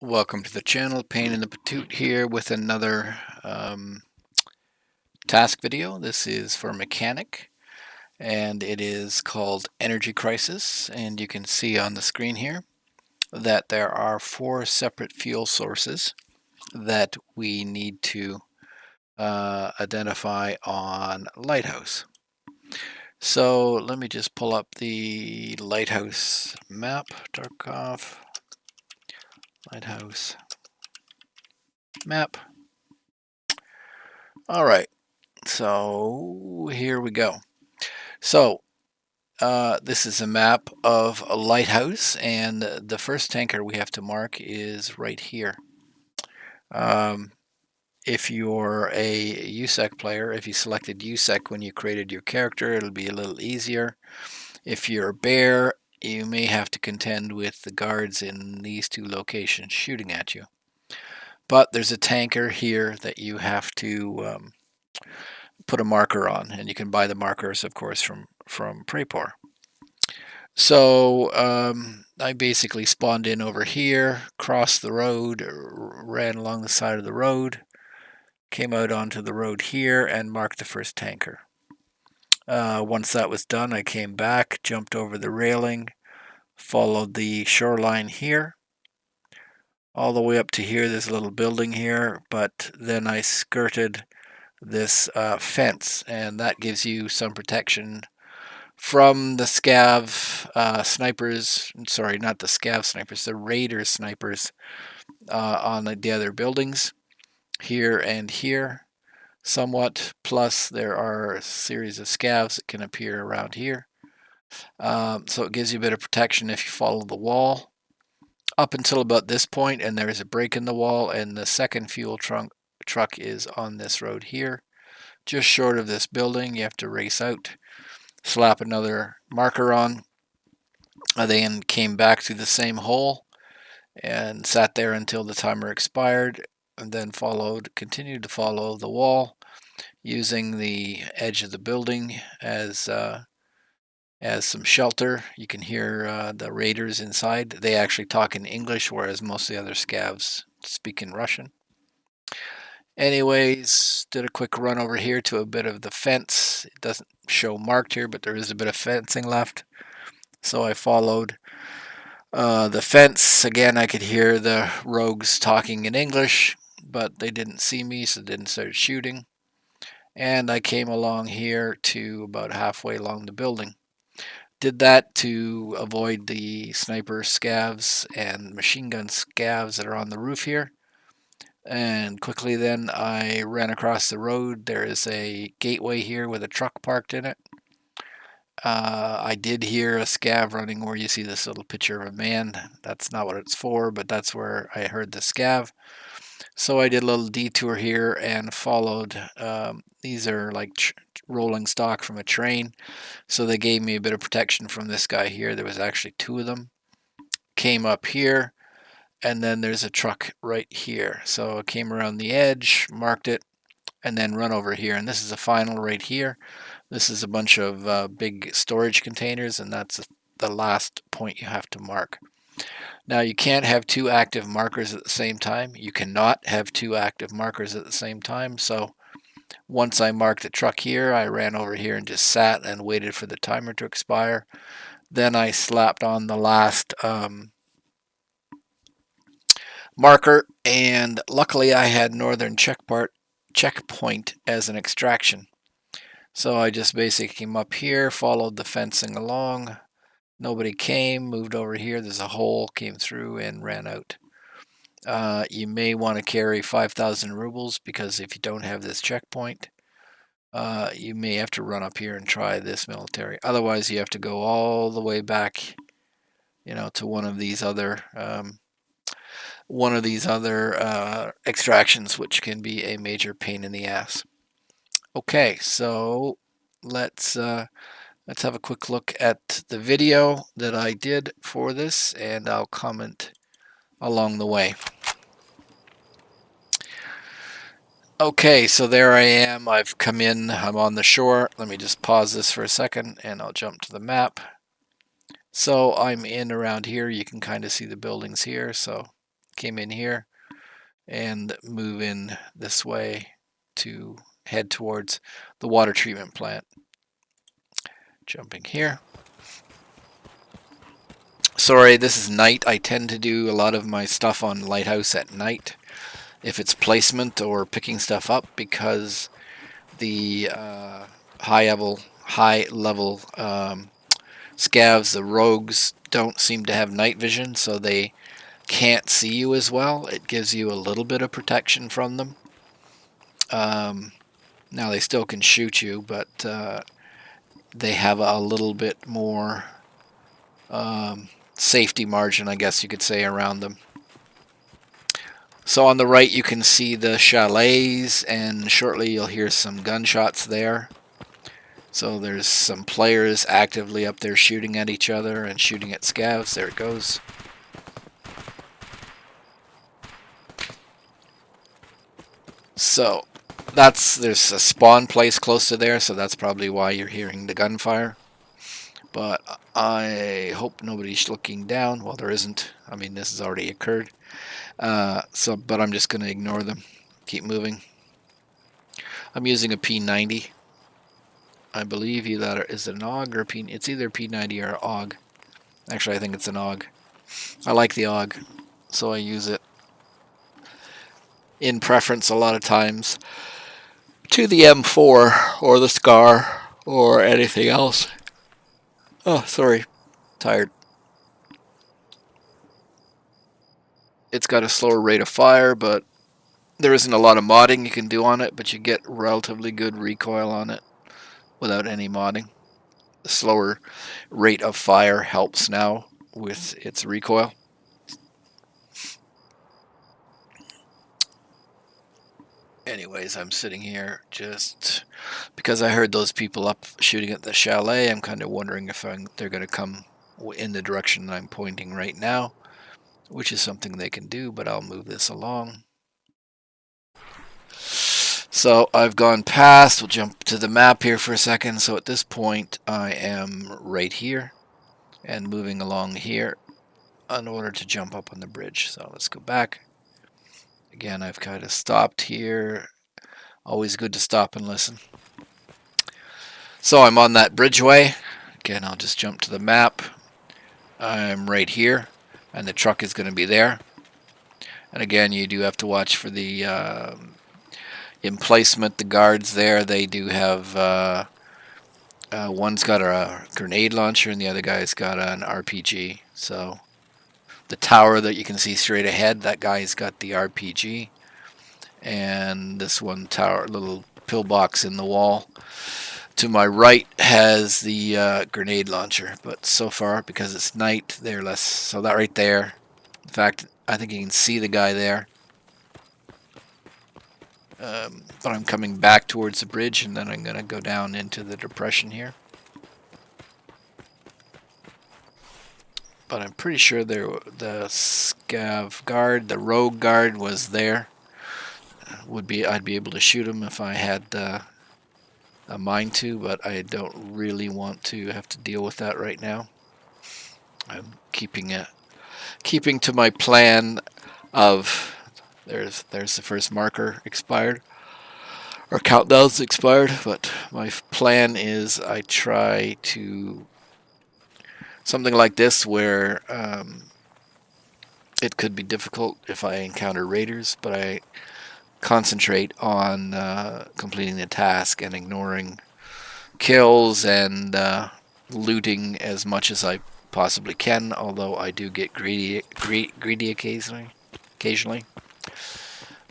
Welcome to the channel, Pain in the Patoot here with another task video. This is for mechanic and it is called Energy Crisis, and you can see on the screen here that there are 4 separate fuel sources that we need to identify on Lighthouse. So let me just pull up the Lighthouse map, Tarkov, Lighthouse map. All right, so here we go. So this is a map of a lighthouse, and the first tanker we have to mark is right here. If you're a USEC player, if you selected USEC when you created your character, it'll be a little easier. If you're a bear, you may have to contend with the guards in these 2 locations shooting at you. But there's a tanker here that you have to put a marker on, and you can buy the markers, of course, from Prapor. So I basically spawned in over here, crossed the road, ran along the side of the road, came out onto the road here, and marked the first tanker. Once that was done, I came back, jumped over the railing, followed the shoreline here, all the way up to here. There's a little building here, but then I skirted this fence, and that gives you some protection from the scav snipers. Sorry, not the scav snipers, the raider snipers on the other buildings here and here somewhat. Plus there are a series of scavs that can appear around here. So it gives you a bit of protection if you follow the wall up until about this point, and there's a break in the wall, and the second fuel truck is on this road here, just short of this building. You have to race out, slap another marker on. I then came back through the same hole and sat there until the timer expired, and then continued to follow the wall, using the edge of the building as some shelter. You can hear the raiders inside. They actually talk in English, whereas most of the other scavs speak in Russian. Anyways, did a quick run over here to a bit of the fence. It doesn't show marked here, but there is a bit of fencing left. So I followed the fence. Again, I could hear the rogues talking in English, but they didn't see me, so they didn't start shooting. And I came along here to about halfway along the building. Did that to avoid the sniper scavs and machine gun scavs that are on the roof here. And quickly then I ran across the road. There is a gateway here with a truck parked in it. I did hear a scav running where you see this little picture of a man. That's not what it's for, but that's where I heard the scav. So I did a little detour here and followed. These are like rolling stock from a train. So they gave me a bit of protection from this guy here. There was actually 2 of them. Came up here, and then there's a truck right here. So I came around the edge, marked it, and then run over here. And this is the final right here. This is a bunch of big storage containers, and that's the last point you have to mark. Now, you can't have 2 active markers at the same time. You cannot have 2 active markers at the same time. So once I marked the truck here, I ran over here and just sat and waited for the timer to expire. Then I slapped on the last marker, and luckily I had Northern checkpoint as an extraction. So I just basically came up here, followed the fencing along. Nobody came, moved over here. There's a hole, came through and ran out. You may want to carry 5,000 rubles, because if you don't have this checkpoint, you may have to run up here and try this military. Otherwise, you have to go all the way back, to one of these other extractions, which can be a major pain in the ass. Okay, so let's have a quick look at the video that I did for this, and I'll comment along the way. Okay, so there I am. I've come in. I'm on the shore. Let me just pause this for a second, and I'll jump to the map. So I'm in around here. You can kind of see the buildings here. So came in here and move in this way to head towards the water treatment plant. Jumping here. Sorry, this is night. I tend to do a lot of my stuff on Lighthouse at night, if it's placement or picking stuff up, because the high level scavs, the rogues, don't seem to have night vision, so they can't see you as well. It gives you a little bit of protection from them. Now they still can shoot you, but they have a little bit more safety margin, I guess you could say, around them. So on the right you can see the chalets, and shortly you'll hear some gunshots there. So there's some players actively up there shooting at each other and shooting at scavs. There it goes. So there's a spawn place close to there, so that's probably why you're hearing the gunfire. But I hope nobody's looking down. Well, there isn't. I mean, this has already occurred. But I'm just going to ignore them. Keep moving. I'm using a P90. I believe either is it an AUG or a P. It's either P90 or AUG. Actually, I think it's an AUG. I like the AUG, so I use it in preference a lot of times to the M4 or the SCAR or anything else. Oh, sorry. Tired. It's got a slower rate of fire, but there isn't a lot of modding you can do on it, but you get relatively good recoil on it without any modding. The slower rate of fire helps now with its recoil. Anyways, I'm sitting here just because I heard those people up shooting at the chalet. I'm kind of wondering if they're going to come in the direction I'm pointing right now, which is something they can do, but I'll move this along. So I've gone past. We'll jump to the map here for a second. So at this point, I am right here and moving along here in order to jump up on the bridge. So let's go back. Again, I've kind of stopped here. Always good to stop and listen. So I'm on that bridgeway. Again, I'll just jump to the map. I'm right here, and the truck is going to be there. And again, you do have to watch for the emplacement. The guards there, they do have... one's got a grenade launcher, and the other guy's got an RPG. So the tower that you can see straight ahead, that guy's got the RPG. And this one tower, little pillbox in the wall to my right has the grenade launcher. But so far, because it's night, they're less. So that right there, in fact, I think you can see the guy there. But I'm coming back towards the bridge, and then I'm going to go down into the depression here. But I'm pretty sure the scav guard, the rogue guard, was there. I'd be able to shoot him if I had a mind to, but I don't really want to have to deal with that right now. I'm keeping to my plan of there's the first marker expired, or countdown's expired, but my plan is I try to something like this where it could be difficult if I encounter raiders, but I concentrate on completing the task and ignoring kills and looting as much as I possibly can, although I do get greedy occasionally.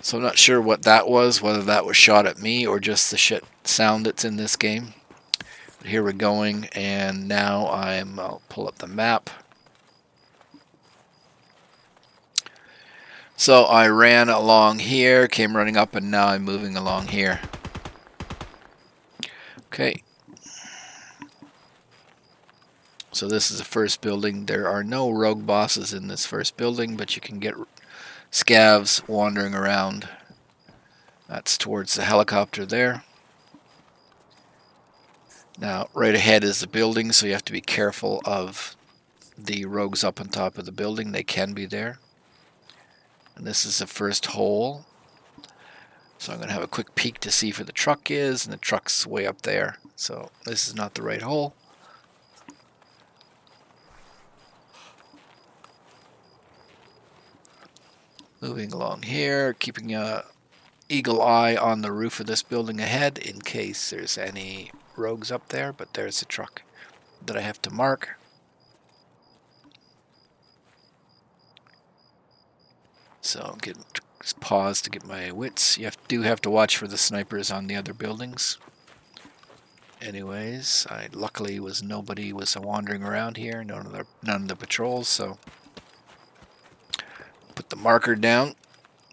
So I'm not sure what that was, whether that was shot at me or just the shit sound that's in this game. But here we're going, and now I'll pull up the map. So I ran along here, came running up, and now I'm moving along here. Okay. So this is the first building. There are no rogue bosses in this first building, but you can get scavs wandering around. That's towards the helicopter there. Now, right ahead is the building, so you have to be careful of the rogues up on top of the building. They can be there. And this is the first hole. So I'm going to have a quick peek to see where the truck is, and the truck's way up there. So this is not the right hole. Moving along here, keeping a eagle eye on the roof of this building ahead in case there's any rogues up there, but there's the truck that I have to mark. So pause to get my wits. You do have to watch for the snipers on the other buildings. Anyways, luckily nobody was wandering around here, none of the patrols, so put the marker down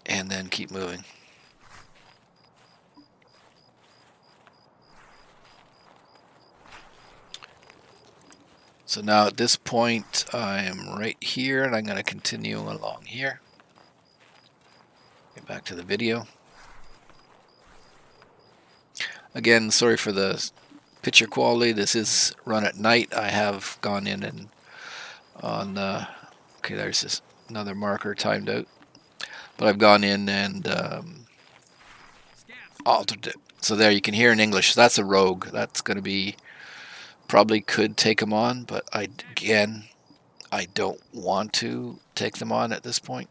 and then keep moving. So now at this point I am right here, and I'm going to continue along here. Get back to the video. Again, sorry for the picture quality. This is run at night. I have gone in and on the... Okay, there's another marker timed out. But I've gone in and altered it. So there you can hear in English. That's a rogue. That's going to be... Probably could take them on, but I don't want to take them on at this point.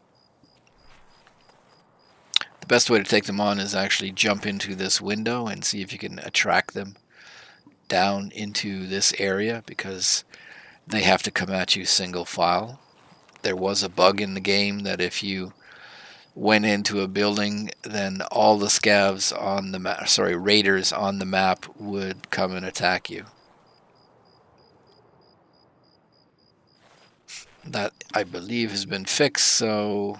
The best way to take them on is actually jump into this window and see if you can attract them down into this area, because they have to come at you single file. There was a bug in the game that if you went into a building, then all the scavs on the map, raiders on the map would come and attack you. That, I believe, has been fixed, so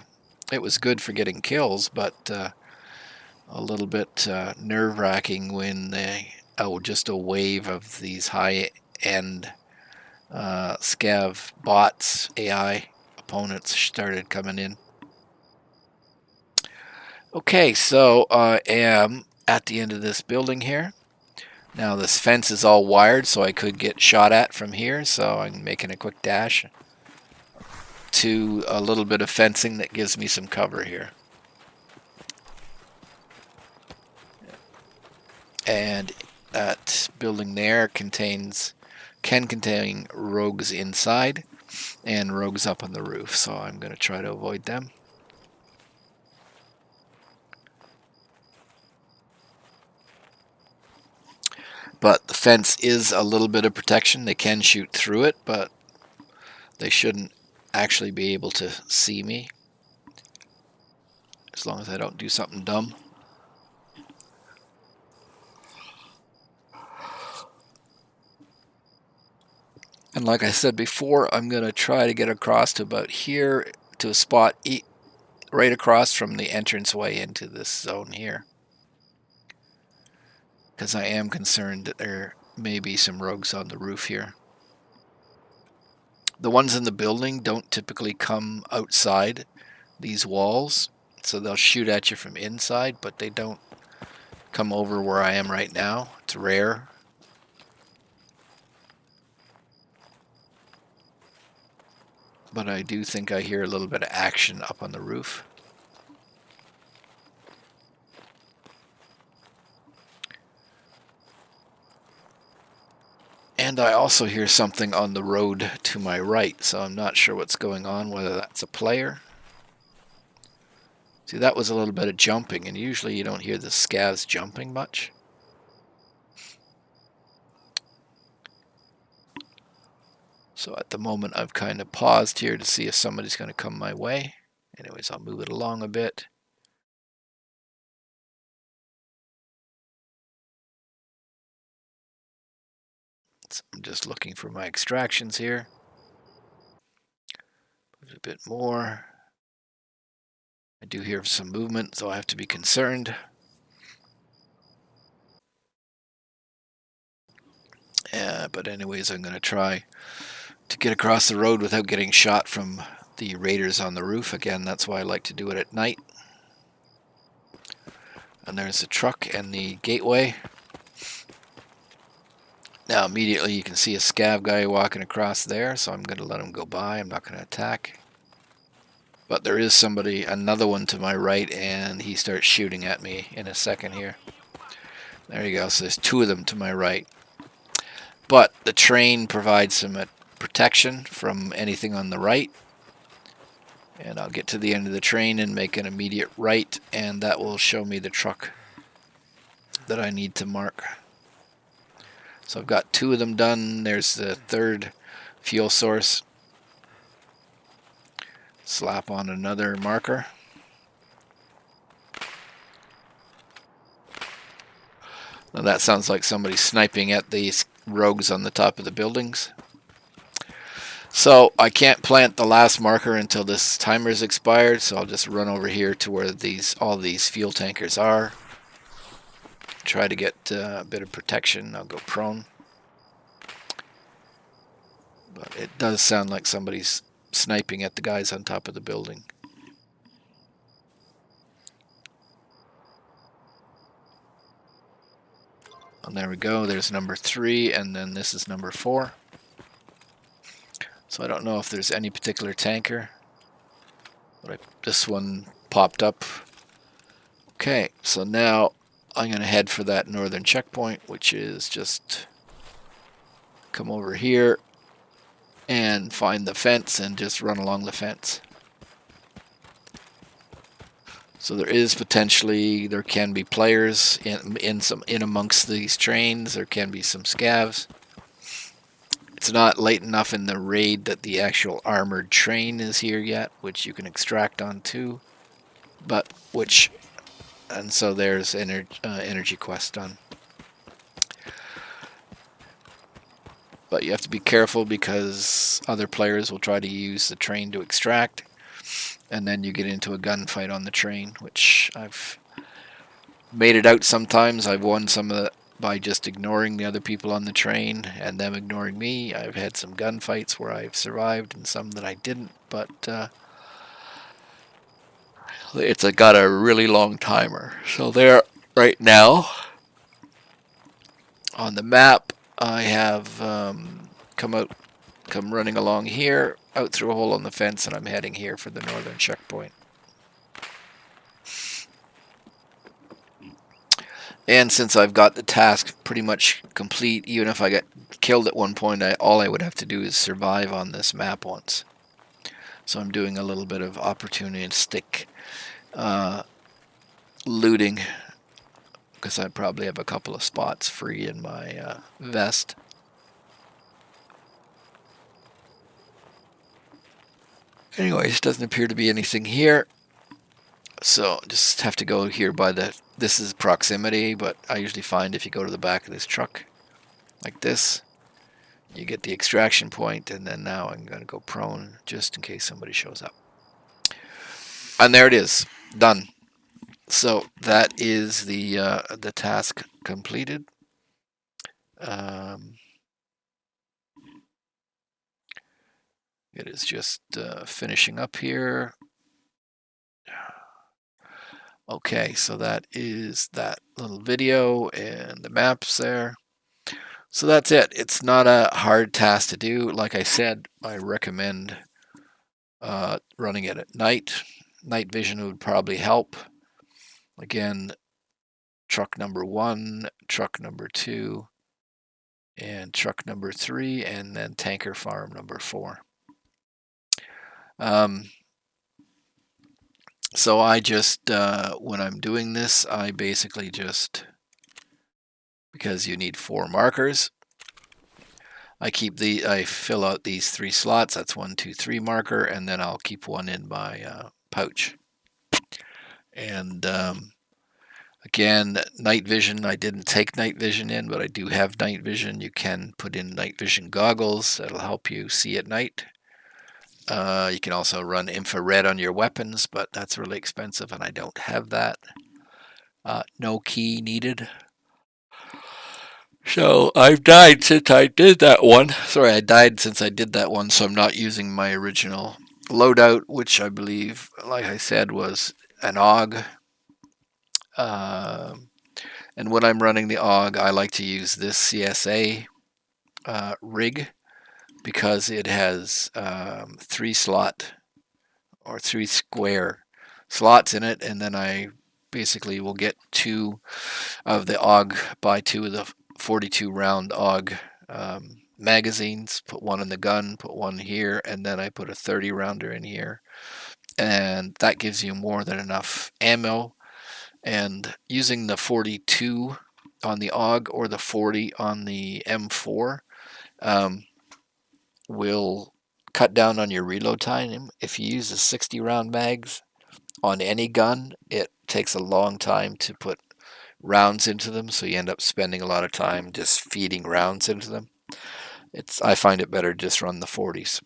it was good for getting kills, but a little bit nerve-wracking when just a wave of these high-end scav bots, AI opponents started coming in. Okay, so I am at the end of this building here. Now this fence is all wired, so I could get shot at from here, so I'm making a quick dash to a little bit of fencing that gives me some cover here. And that building there can contain rogues inside and rogues up on the roof, so I'm going to try to avoid them. But the fence is a little bit of protection. They can shoot through it, but they shouldn't actually be able to see me, as long as I don't do something dumb. And like I said before, I'm going to try to get across to about here, to a spot right across from the entranceway into this zone here, because I am concerned that there may be some rogues on the roof here. The ones in the building don't typically come outside these walls, so they'll shoot at you from inside, but they don't come over where I am right now. It's rare. But I do think I hear a little bit of action up on the roof. And I also hear something on the road to my right, so I'm not sure what's going on, whether that's a player. See, that was a little bit of jumping, and usually you don't hear the scavs jumping much. So at the moment I've kind of paused here to see if somebody's going to come my way. Anyways, I'll move it along a bit. So I'm just looking for my extractions here. Move a bit more. I do hear some movement, so I have to be concerned. But anyways, I'm going to try to get across the road without getting shot from the raiders on the roof. Again, that's why I like to do it at night. And there's the truck and the gateway. Now immediately you can see a scav guy walking across there, so I'm going to let him go by. I'm not going to attack. But there is somebody, another one to my right, and he starts shooting at me in a second here. There you go. So there's two of them to my right. But the train provides some protection from anything on the right. And I'll get to the end of the train and make an immediate right, and that will show me the truck that I need to mark. So I've got two of them done. There's the third fuel source. Slap on another marker. Now that sounds like somebody sniping at these rogues on the top of the buildings. So I can't plant the last marker until this timer is expired, so I'll just run over here to where all these fuel tankers are. Try to get a bit of protection. I'll go prone. But it does sound like somebody's sniping at the guys on top of the building. And there we go. There's number 3, and then this is number 4. So I don't know if there's any particular tanker, but this one popped up. Okay, so now I'm going to head for that northern checkpoint, which is just come over here and find the fence and just run along the fence. So there is potentially, there can be players in amongst these trains. There can be some scavs. It's not late enough in the raid that the actual armored train is here yet, which you can extract onto. But and so there's energy quest done. But you have to be careful because other players will try to use the train to extract, and then you get into a gunfight on the train, which I've made it out sometimes. I've won some of it by just ignoring the other people on the train and them ignoring me. I've had some gunfights where I've survived and some that I didn't, but it's got a really long timer. So there, right now, on the map, I have come running along here, out through a hole on the fence, and I'm heading here for the northern checkpoint. And since I've got the task pretty much complete, even if I get killed at one point, all I would have to do is survive on this map once. So I'm doing a little bit of opportunistic looting, because I probably have a couple of spots free in my vest. Anyways, doesn't appear to be anything here. So just have to go here by this is proximity, but I usually find if you go to the back of this truck, like this, you get the extraction point, and then now I'm going to go prone just in case somebody shows up. And there it is, done. So that is the task completed. It is just finishing up here. Okay, so that is that little video and the maps there. So that's it. It's not a hard task to do. Like I said, I recommend running it at night. Night vision would probably help. Again, truck number 1, truck number 2, and truck number 3, and then tanker farm number 4. So I just, when I'm doing this, I basically just, because you need 4 markers, I fill out these 3 slots. That's 1, 2, 3 marker, and then I'll keep one in my pouch. And again, night vision, I didn't take night vision in, but I do have night vision. You can put in night vision goggles. That'll help you see at night. You can also run infrared on your weapons, but that's really expensive, and I don't have that. No key needed. So I've died since I did that one. Sorry, I died since I did that one, so I'm not using my original loadout, which I believe, like I said, was an AUG. And when I'm running the AUG, I like to use this CSA rig, because it has 3 slot or 3 square slots in it, and then I basically will get 2 of the AUG, buy 2 of the 42 round AUG magazines, put one in the gun, put one here, and then I put a 30 rounder in here, and that gives you more than enough ammo. And using the 42 on the AUG or the 40 on the M4 will cut down on your reload time. If you use the 60 round mags on any gun, it takes a long time to put rounds into them, so you end up spending a lot of time just feeding rounds into them. I find it better to just run the 40s.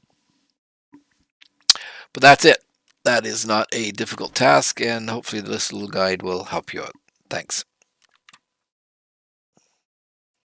But that's it. That is not a difficult task, and hopefully this little guide will help you out. Thanks.